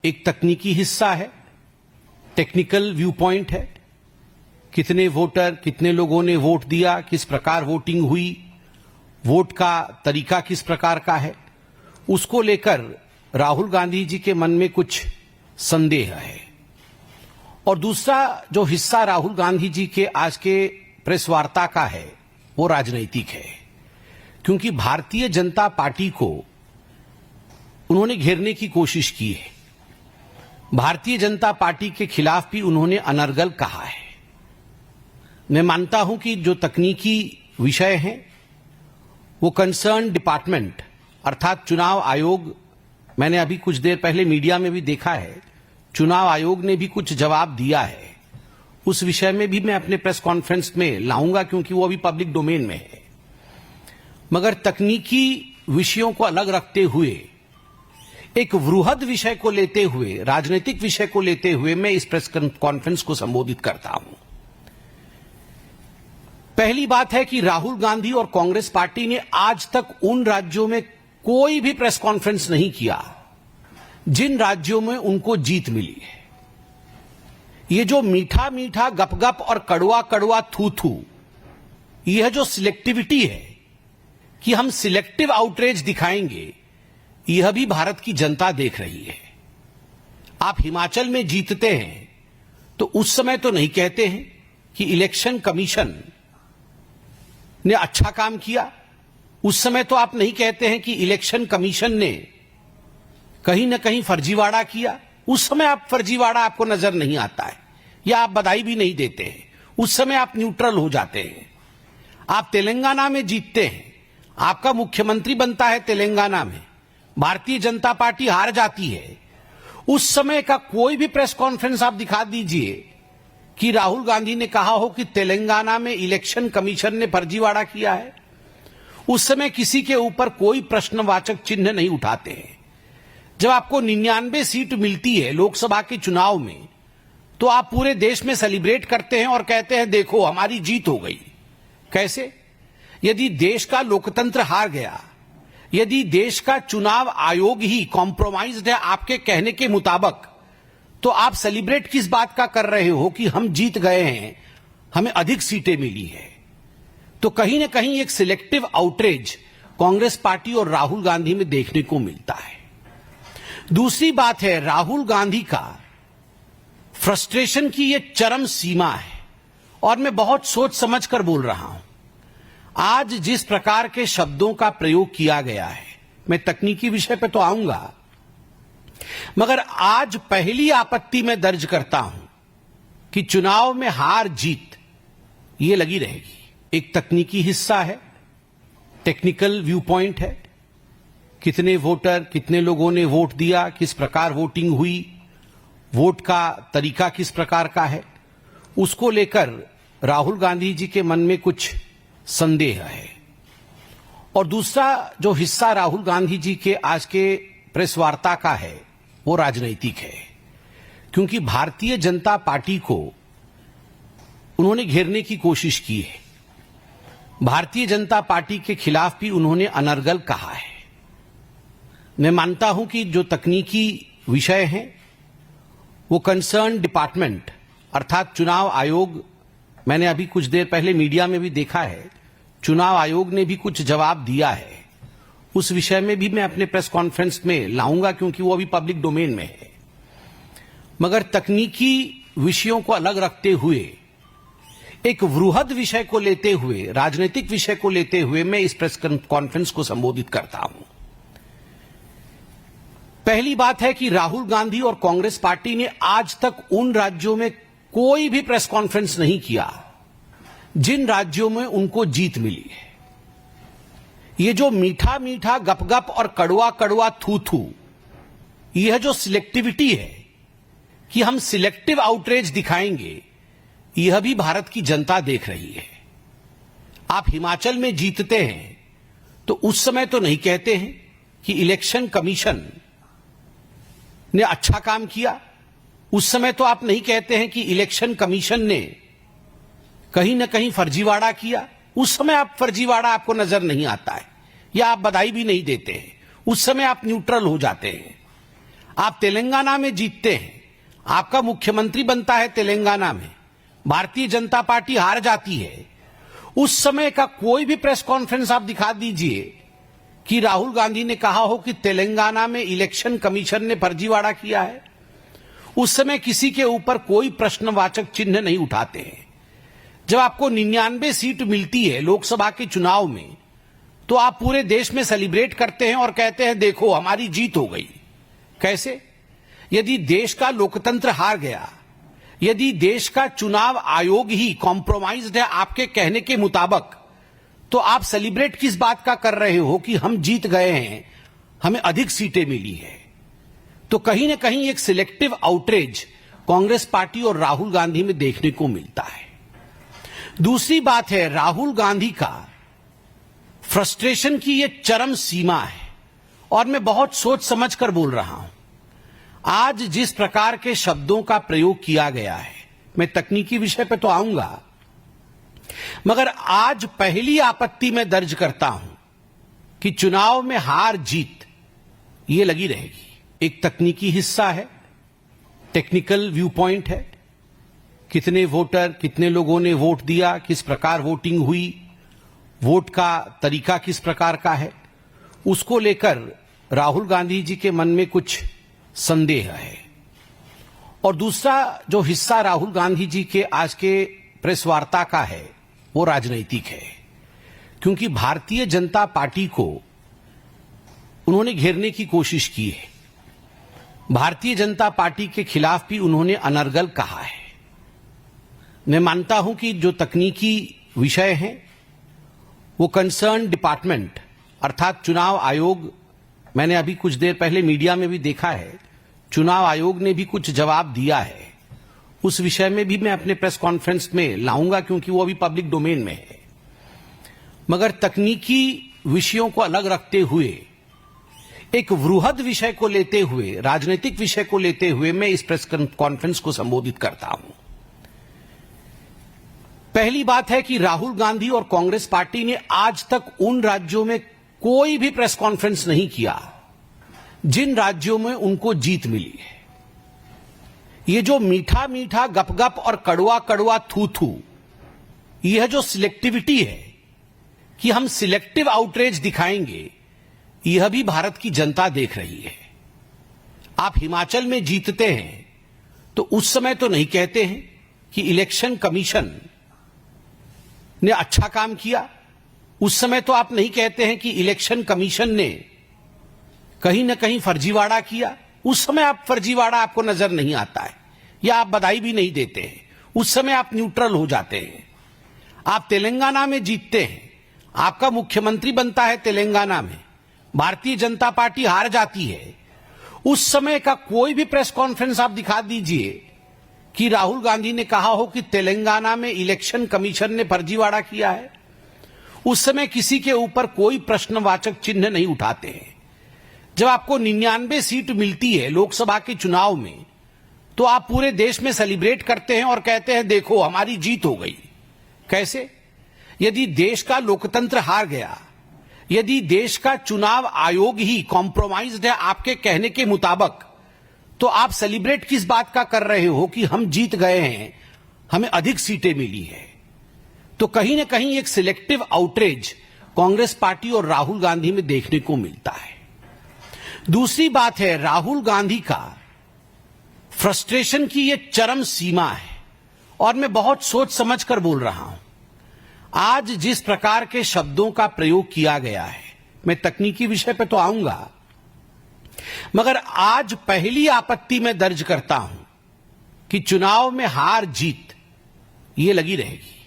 एक तकनीकी हिस्सा है, टेक्निकल व्यू पॉइंट है, कितने वोटर, कितने लोगों ने वोट दिया, किस प्रकार वोटिंग हुई, वोट का तरीका किस प्रकार का है, उसको लेकर राहुल गांधी जी के मन में कुछ संदेह है। और दूसरा जो हिस्सा राहुल गांधी जी के आज के प्रेस वार्ता का है वो राजनीतिक है, क्योंकि भारतीय जनता पार्टी को उन्होंने घेरने की कोशिश की है। भारतीय जनता पार्टी के खिलाफ भी उन्होंने अनर्गल कहा है। मैं मानता हूं कि जो तकनीकी विषय हैं वो कंसर्न डिपार्टमेंट अर्थात चुनाव आयोग, मैंने अभी कुछ देर पहले मीडिया में भी देखा है, चुनाव आयोग ने भी कुछ जवाब दिया है। उस विषय में भी मैं अपने प्रेस कॉन्फ्रेंस में लाऊंगा क्योंकि वो अभी पब्लिक डोमेन में है। मगर तकनीकी विषयों को अलग रखते हुए एक वृहद विषय को लेते हुए, राजनीतिक विषय को लेते हुए मैं इस प्रेस कॉन्फ्रेंस को संबोधित करता हूं। पहली बात है कि राहुल गांधी और कांग्रेस पार्टी ने आज तक उन राज्यों में कोई भी प्रेस कॉन्फ्रेंस नहीं किया जिन राज्यों में उनको जीत मिली है। ये जो मीठा मीठा गपगप और कड़वा कड़वा थू थू, यह जो सिलेक्टिविटी है कि हम सिलेक्टिव आउटरीच दिखाएंगे, यह भी भारत की जनता देख रही है। आप हिमाचल में जीतते हैं तो उस समय तो नहीं कहते हैं कि इलेक्शन कमीशन ने अच्छा काम किया, उस समय तो आप नहीं कहते हैं कि इलेक्शन कमीशन ने कहीं ना कहीं फर्जीवाड़ा किया, उस समय आप फर्जीवाड़ा आपको नजर नहीं आता है या आप बधाई भी नहीं देते हैं, उस समय आप न्यूट्रल हो जाते हैं। आप तेलंगाना में जीतते हैं, आपका मुख्यमंत्री बनता है तेलंगाना में, भारतीय जनता पार्टी हार जाती है, उस समय का कोई भी प्रेस कॉन्फ्रेंस आप दिखा दीजिए कि राहुल गांधी ने कहा हो कि तेलंगाना में इलेक्शन कमीशन ने फर्जीवाड़ा किया है। उस समय किसी के ऊपर कोई प्रश्नवाचक चिन्ह नहीं उठाते हैं। जब आपको 99 सीट मिलती है लोकसभा के चुनाव में, तो आप पूरे देश में सेलिब्रेट करते हैं और कहते हैं देखो हमारी जीत हो गई। कैसे? यदि देश का लोकतंत्र हार गया, यदि देश का चुनाव आयोग ही कॉम्प्रोमाइज्ड है आपके कहने के मुताबिक, तो आप सेलिब्रेट किस बात का कर रहे हो कि हम जीत गए हैं, हमें अधिक सीटें मिली है। तो कहीं ना कहीं एक सिलेक्टिव आउटरीच कांग्रेस पार्टी और राहुल गांधी में देखने को मिलता है। दूसरी बात है, राहुल गांधी का फ्रस्ट्रेशन की यह चरम सीमा है और मैं बहुत सोच समझ कर बोल रहा हूं। आज जिस प्रकार के शब्दों का प्रयोग किया गया है, मैं तकनीकी विषय पे तो आऊंगा, मगर आज पहली आपत्ति में दर्ज करता हूं कि चुनाव में हार जीत ये लगी रहेगी। एक तकनीकी हिस्सा है, टेक्निकल व्यू पॉइंट है, कितने वोटर, कितने लोगों ने वोट दिया, किस प्रकार वोटिंग हुई, वोट का तरीका किस प्रकार का है, उसको लेकर राहुल गांधी जी के मन में कुछ संदेह है। और दूसरा जो हिस्सा राहुल गांधी जी के आज के प्रेस वार्ता का है वो राजनीतिक है, क्योंकि भारतीय जनता पार्टी को उन्होंने घेरने की कोशिश की है। भारतीय जनता पार्टी के खिलाफ भी उन्होंने अनर्गल कहा है। मैं मानता हूं कि जो तकनीकी विषय हैं वो कंसर्न डिपार्टमेंट अर्थात चुनाव आयोग, मैंने अभी कुछ देर पहले मीडिया में भी देखा है, चुनाव आयोग ने भी कुछ जवाब दिया है। उस विषय में भी मैं अपने प्रेस कॉन्फ्रेंस में लाऊंगा क्योंकि वो अभी पब्लिक डोमेन में है। मगर तकनीकी विषयों को अलग रखते हुए एक वृहद विषय को लेते हुए, राजनीतिक विषय को लेते हुए मैं इस प्रेस कॉन्फ्रेंस को संबोधित करता हूं। पहली बात है कि राहुल गांधी और कांग्रेस पार्टी ने आज तक उन राज्यों में कोई भी प्रेस कॉन्फ्रेंस नहीं किया जिन राज्यों में उनको जीत मिली है। ये जो मीठा मीठा गपगप और कड़वा कड़वा थू थू, यह जो सिलेक्टिविटी है कि हम सिलेक्टिव आउटरीच दिखाएंगे, यह भी भारत की जनता देख रही है। आप हिमाचल में जीतते हैं तो उस समय तो नहीं कहते हैं कि इलेक्शन कमीशन ने अच्छा काम किया, उस समय तो आप नहीं कहते हैं कि इलेक्शन कमीशन ने कहीं ना कहीं फर्जीवाड़ा किया, उस समय आप फर्जीवाड़ा आपको नजर नहीं आता है या आप बधाई भी नहीं देते हैं, उस समय आप न्यूट्रल हो जाते हैं। आप तेलंगाना में जीतते हैं, आपका मुख्यमंत्री बनता है तेलंगाना में, भारतीय जनता पार्टी हार जाती है, उस समय का कोई भी प्रेस कॉन्फ्रेंस आप दिखा दीजिए कि राहुल गांधी ने कहा हो कि तेलंगाना में इलेक्शन कमीशन ने फर्जीवाड़ा किया है। उस समय किसी के ऊपर कोई प्रश्नवाचक चिन्ह नहीं उठाते हैं। जब आपको 99 सीट मिलती है लोकसभा के चुनाव में, तो आप पूरे देश में सेलिब्रेट करते हैं और कहते हैं देखो हमारी जीत हो गई। कैसे? यदि देश का लोकतंत्र हार गया, यदि देश का चुनाव आयोग ही कॉम्प्रोमाइज्ड है आपके कहने के मुताबिक, तो आप सेलिब्रेट किस बात का कर रहे हो कि हम जीत गए हैं, हमें अधिक सीटें मिली है। तो कहीं ना कहीं एक सिलेक्टिव आउटरीच कांग्रेस पार्टी और राहुल गांधी में देखने को मिलता है। दूसरी बात है, राहुल गांधी का फ्रस्ट्रेशन की ये चरम सीमा है और मैं बहुत सोच समझ कर बोल रहा हूं। आज जिस प्रकार के शब्दों का प्रयोग किया गया है, मैं तकनीकी विषय पे तो आऊंगा, मगर आज पहली आपत्ति मैं दर्ज करता हूं कि चुनाव में हार जीत ये लगी रहेगी। एक तकनीकी हिस्सा है, टेक्निकल व्यू पॉइंट है, कितने वोटर, कितने लोगों ने वोट दिया, किस प्रकार वोटिंग हुई, वोट का तरीका किस प्रकार का है, उसको लेकर राहुल गांधी जी के मन में कुछ संदेह है। और दूसरा जो हिस्सा राहुल गांधी जी के आज के प्रेस वार्ता का है वो राजनीतिक है, क्योंकि भारतीय जनता पार्टी को उन्होंने घेरने की कोशिश की है। भारतीय जनता पार्टी के खिलाफ भी उन्होंने अनर्गल कहा है। मैं मानता हूं कि जो तकनीकी विषय है वो कंसर्न डिपार्टमेंट अर्थात चुनाव आयोग, मैंने अभी कुछ देर पहले मीडिया में भी देखा है, चुनाव आयोग ने भी कुछ जवाब दिया है। उस विषय में भी मैं अपने प्रेस कॉन्फ्रेंस में लाऊंगा क्योंकि वो अभी पब्लिक डोमेन में है। मगर तकनीकी विषयों को अलग रखते हुए एक वृहद विषय को लेते हुए, राजनीतिक विषय को लेते हुए मैं इस प्रेस कॉन्फ्रेंस को संबोधित करता हूं। पहली बात है कि राहुल गांधी और कांग्रेस पार्टी ने आज तक उन राज्यों में कोई भी प्रेस कॉन्फ्रेंस नहीं किया जिन राज्यों में उनको जीत मिली है। ये जो मीठा मीठा गपगप और कड़वा कड़वा थू थू, यह जो सिलेक्टिविटी है कि हम सिलेक्टिव आउटरीच दिखाएंगे, यह भी भारत की जनता देख रही है। आप हिमाचल में जीतते हैं तो उस समय तो नहीं कहते हैं कि इलेक्शन कमीशन ने अच्छा काम किया, उस समय तो आप नहीं कहते हैं कि इलेक्शन कमीशन ने कहीं ना कहीं फर्जीवाड़ा किया, उस समय आप फर्जीवाड़ा आपको नजर नहीं आता है या आप बधाई भी नहीं देते हैं, उस समय आप न्यूट्रल हो जाते हैं। आप तेलंगाना में जीतते हैं, आपका मुख्यमंत्री बनता है तेलंगाना में, भारतीय जनता पार्टी हार जाती है, उस समय का कोई भी प्रेस कॉन्फ्रेंस आप दिखा दीजिए कि राहुल गांधी ने कहा हो कि तेलंगाना में इलेक्शन कमीशन ने फर्जीवाड़ा किया है। उस समय किसी के ऊपर कोई प्रश्नवाचक चिन्ह नहीं उठाते हैं। जब आपको 99 सीट मिलती है लोकसभा के चुनाव में, तो आप पूरे देश में सेलिब्रेट करते हैं और कहते हैं देखो हमारी जीत हो गई। कैसे? यदि देश का लोकतंत्र हार गया, यदि देश का चुनाव आयोग ही कॉम्प्रोमाइज्ड है आपके कहने के मुताबिक, तो आप सेलिब्रेट किस बात का कर रहे हो कि हम जीत गए हैं, हमें अधिक सीटें मिली है। तो कहीं ना कहीं एक सिलेक्टिव आउटरीच कांग्रेस पार्टी और राहुल गांधी में देखने को मिलता है। दूसरी बात है, राहुल गांधी का फ्रस्ट्रेशन की ये चरम सीमा है और मैं बहुत सोच समझ कर बोल रहा हूं। आज जिस प्रकार के शब्दों का प्रयोग किया गया है, मैं तकनीकी विषय पे तो आऊंगा, मगर आज पहली आपत्ति मैं दर्ज करता हूं कि चुनाव में हार जीत ये लगी रहेगी।